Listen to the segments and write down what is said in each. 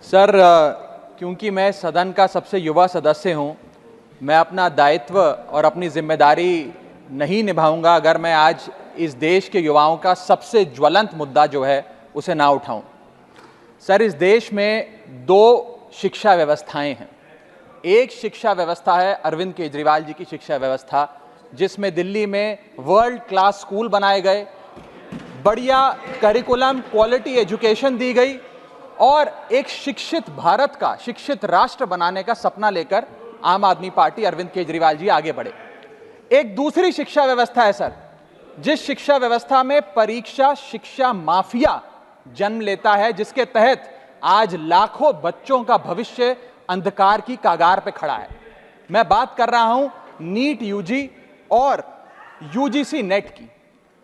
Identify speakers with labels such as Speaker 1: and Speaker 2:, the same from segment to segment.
Speaker 1: Sir, क्योंकि मैं सदन का सबसे युवा सदस्य हूं, मैं अपना दायित्व और अपनी जिम्मेदारी नहीं निभाऊंगा अगर मैं आज इस देश के युवाओं का सबसे ज्वलंत मुद्दा जो है उसे ना उठाऊं। सर, इस देश में दो शिक्षा व्यवस्थाएं हैं। एक शिक्षा व्यवस्था है अरविंद केजरीवाल जी की शिक्षा व्यवस्था, जिसमें दिल्ली में वर्ल्ड क्लास स्कूल बनाए गए, बढ़िया करिकुलम, क्वालिटी एजुकेशन दी गई और एक शिक्षित भारत का, शिक्षित राष्ट्र बनाने का सपना लेकर आम आदमी पार्टी, अरविंद केजरीवाल जी आगे बढ़े। एक दूसरी शिक्षा व्यवस्था है सर, जिस शिक्षा व्यवस्था में परीक्षा शिक्षा माफिया जन्म लेता है, जिसके तहत आज लाखों बच्चों का भविष्य अंधकार की कागार पे खड़ा है। मैं बात कर रहा हूं नीट यूजी और यूजीसी नेट की,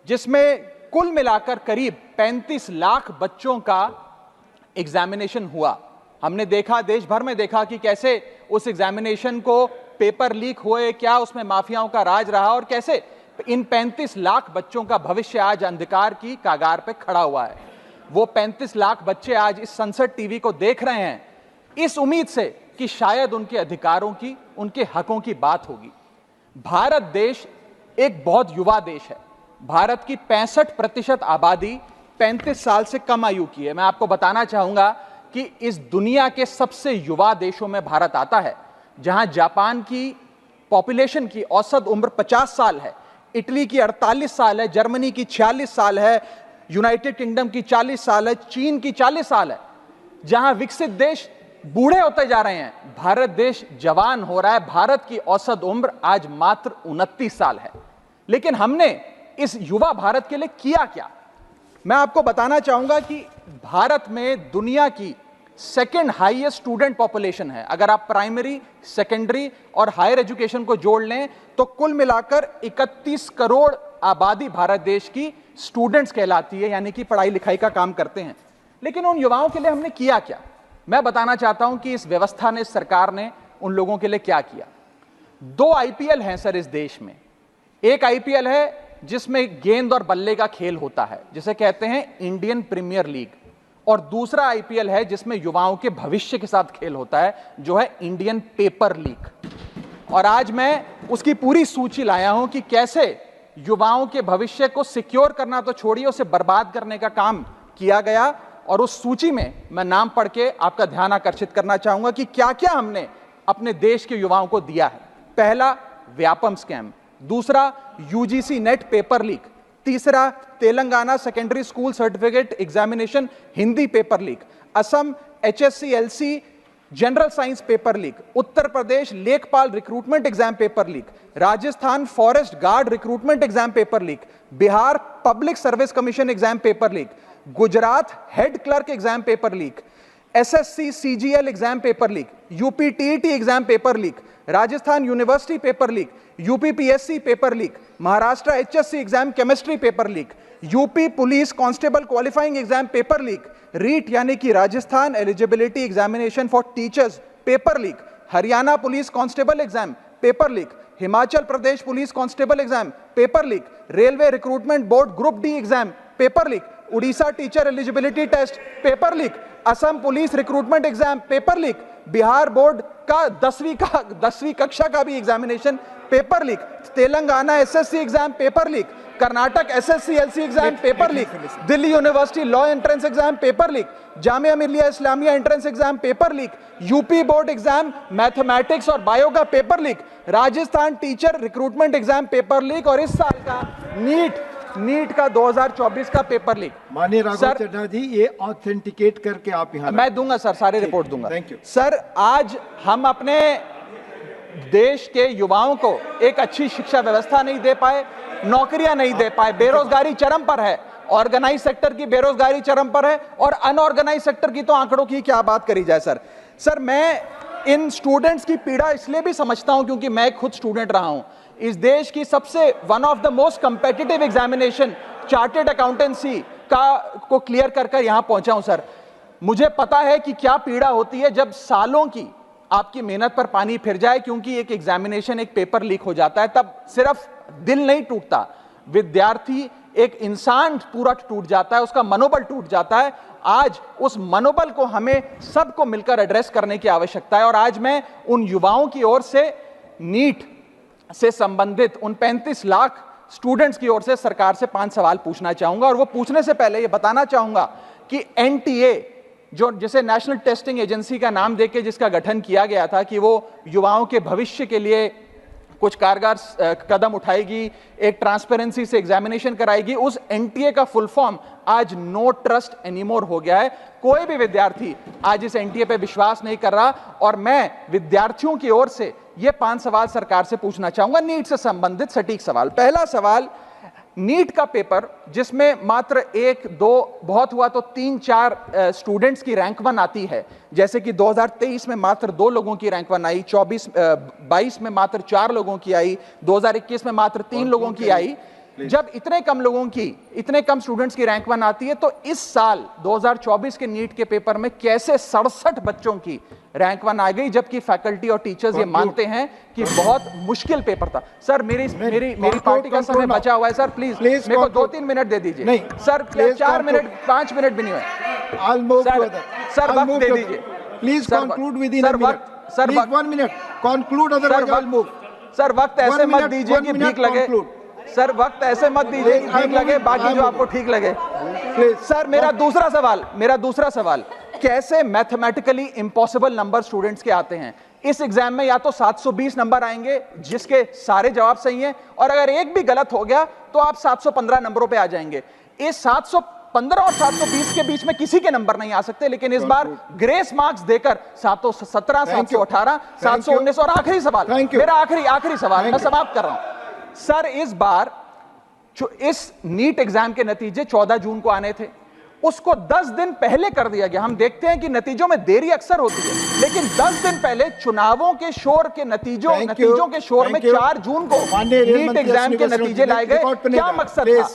Speaker 1: जिसमें कुल मिलाकर करीब 35 लाख बच्चों का एग्जामिनेशन हुआ। हमने देखा, देश भर में देखा कि कैसे उस एग्जामिनेशन को पेपर लीक हुए, क्या उसमें माफियाओं का राज रहा और कैसे इन 35 लाख बच्चों का भविष्य आज अंधकार की कागार पे खड़ा हुआ है। वो 35 लाख बच्चे आज इस संसद टीवी को देख रहे हैं इस उम्मीद से कि शायद उनके अधिकारों की, उनके हकों की बात होगी। भारत देश एक बहुत युवा देश है। भारत की 65% आबादी 35 साल से कम आयु की है। मैं आपको बताना चाहूंगा कि इस दुनिया के सबसे युवा देशों में भारत आता है, जहां जापान की पॉपुलेशन की औसत उम्र 50 साल है, इटली की 48 साल है, जर्मनी की 46 साल है, यूनाइटेड किंगडम की 40 साल है, चीन की 40 साल है। जहां विकसित देश बूढ़े होते जा रहे हैं, भारत देश जवान हो रहा है। भारत की औसत उम्र आज मात्र 29 साल है। लेकिन हमने इस युवा भारत के लिए किया क्या? मैं आपको बताना चाहूंगा कि भारत में दुनिया की सेकेंड हाईएस्ट स्टूडेंट पॉपुलेशन है। अगर आप प्राइमरी, सेकेंडरी और हायर एजुकेशन को जोड़ लें तो कुल मिलाकर 31 करोड़ आबादी भारत देश की स्टूडेंट्स कहलाती है, यानी कि पढ़ाई लिखाई का काम करते हैं। लेकिन उन युवाओं के लिए हमने किया क्या? मैं बताना चाहता हूं कि इस व्यवस्था ने, इस सरकार ने उन लोगों के लिए क्या किया। 2 आईपीएल हैं सर इस देश में। एक आईपीएल है जिसमें गेंद और बल्ले का खेल होता है, जिसे कहते हैं इंडियन प्रीमियर लीग, और दूसरा आईपीएल है जिसमें युवाओं के भविष्य के साथ खेल होता है, जो है इंडियन पेपर लीग। और आज मैं उसकी पूरी सूची लाया हूं कि कैसे युवाओं के भविष्य को सिक्योर करना तो छोड़िए, उसे बर्बाद करने का काम किया गया। और उस सूची में मैं नाम पढ़ के आपका ध्यान आकर्षित करना चाहूंगा कि क्या क्या हमने अपने देश के युवाओं को दिया है। पहला, व्यापम स्कैम। दूसरा, यूजीसी नेट पेपर लीक। तीसरा, Telangana secondary school certificate examination Hindi paper leak. Assam HSLC general science paper leak. Uttar Pradesh लेखपाल recruitment exam paper leak. Rajasthan forest guard recruitment exam paper leak. Bihar public service commission exam paper leak. Gujarat head clerk exam paper leak. SSC CGL exam paper leak. UP TET exam paper leak. Rajasthan university paper leak. UP PSC paper leak. Maharashtra HSC exam chemistry paper leak. UP police constable qualifying exam paper leak. REET यानी कि Rajasthan eligibility examination for teachers paper leak. Haryana police constable exam paper leak. Himachal Pradesh police constable exam paper leak. Railway recruitment board group D exam paper leak. Orissa teacher eligibility test paper leak. Assam police recruitment exam paper leak. Bihar board का 10वीं कक्षा का भी examination paper leak. Telangana SSC exam paper leak. Karnataka SSLC exam paper leak. Delhi university law entrance exam paper leak. Jamia Millia Islamia entrance exam paper leak. UP board exam mathematics और bio का paper leak. Rajasthan teacher recruitment exam paper leak. और इस साल का NEET का 2024 का paper leak.
Speaker 2: माननीय राघव चड्ढा जी, ये ऑथेंटिकेट करके आप यहाँ
Speaker 1: मैं दूंगा सर, सारे रिपोर्ट दूंगा।
Speaker 2: Thank you
Speaker 1: sir. आज हम अपने देश के युवाओं को एक अच्छी शिक्षा व्यवस्था नहीं दे पाए, नौकरियां नहीं दे पाए, बेरोजगारी चरम पर है, ऑर्गेनाइज सेक्टर की बेरोजगारी चरम पर है और अनऑर्गेनाइज सेक्टर की तो आंकड़ों की क्या बात करी जाए। सर मैं इन स्टूडेंट्स की पीड़ा इसलिए भी समझता हूं क्योंकि मैं खुद स्टूडेंट रहा हूं। इस देश की सबसे one of the most competitive examination chartered accountancy को क्लियर कर यहां पहुंचा हूं सर। मुझे पता है कि क्या पीड़ा होती है जब सालों की आपकी मेहनत पर पानी फिर जाए क्योंकि एक एग्जामिनेशन, एक पेपर लीक हो जाता है। तब सिर्फ दिल नहीं टूटता, विद्यार्थी एक इंसान पूरा टूट जाता है, उसका मनोबल टूट जाता है। आज उस मनोबल को हमें सबको मिलकर एड्रेस करने की आवश्यकता है। और आज मैं उन युवाओं की ओर से नीट से संबंधित उन 35 लाख स्टूडेंट्स की ओर से सरकार से 5 सवाल पूछना चाहूंगा। और वो पूछने से पहले ये बताना चाहूंगा कि एनटीए, जो जिसे नेशनल टेस्टिंग एजेंसी का नाम देके जिसका गठन किया गया था कि वो युवाओं के भविष्य के लिए कुछ कारगर कदम उठाएगी, एक ट्रांसपेरेंसी से एग्जामिनेशन कराएगी, उस एनटीए का फुल फॉर्म आज नो ट्रस्ट एनीमोर हो गया है। कोई भी विद्यार्थी आज इस एनटीए पे विश्वास नहीं कर रहा। और मैं विद्यार्थियों की ओर से ये 5 सवाल सरकार से पूछना चाहूंगा, नीट से संबंधित सटीक सवाल। पहला सवाल, नीट का पेपर जिसमें मात्र 1-2 बहुत हुआ तो 3-4 स्टूडेंट्स की रैंक 1 आती है, जैसे कि 2023 में मात्र 2 लोगों की रैंक 1 आई, 22 में मात्र 4 लोगों की आई, 2021 में मात्र 3 लोगों की आई। जब इतने कम स्टूडेंट्स की रैंक 1 आती है, तो इस साल 2024 के नीट के पेपर में कैसे 67 बच्चों की रैंक 1 आ गई, जबकि फैकल्टी और टीचर्स ये मानते हैं कि बहुत मुश्किल पेपर था। सर मेरी पार्टी का समय बचा हुआ है सर, प्लीज मेरे को 2-3 मिनट दे दीजिए। नहीं सर, 4 मिनट 5 मिनट भी नहीं हुए सर, वक्त दे दीजिए
Speaker 2: please. Conclude with in sir, 1 minute conclude, otherwise I will move.
Speaker 1: Sir वक्त ऐसे मत दीजिए कि भीख लगे सर, वक्त ऐसे मत दीजिए कि ठीक लगे, बाकी जो आपको ठीक लगे। सर मेरा दूसरा सवाल, कैसे मैथमेटिकली इम्पॉसिबल नंबर स्टूडेंट्स के आते हैं? इस एग्जाम में या तो 720 नंबर आएंगे जिसके सारे जवाब सही हैं, और अगर एक भी गलत हो गया तो आप 715 नंबरों पे आ जाएंगे। इस 715 और 720 के बीच में किसी के नंबर नहीं आ सकते, लेकिन इस बार ग्रेस मार्क्स देकर 717, 718, 719। और आखिरी सवाल, मेरा आखिरी सवाल, मैं समाप्त कर रहा हूं सर। इस बार जो इस नीट एग्जाम के नतीजे 14 जून को आने थे, उसको 10 दिन पहले कर दिया गया। हम देखते हैं कि नतीजों में देरी अक्सर होती है, लेकिन 10 दिन पहले चुनावों के शोर के नतीजों के शोर में 4 जून को नीट एग्जाम के नतीजे लाए गए। क्या मकसद था?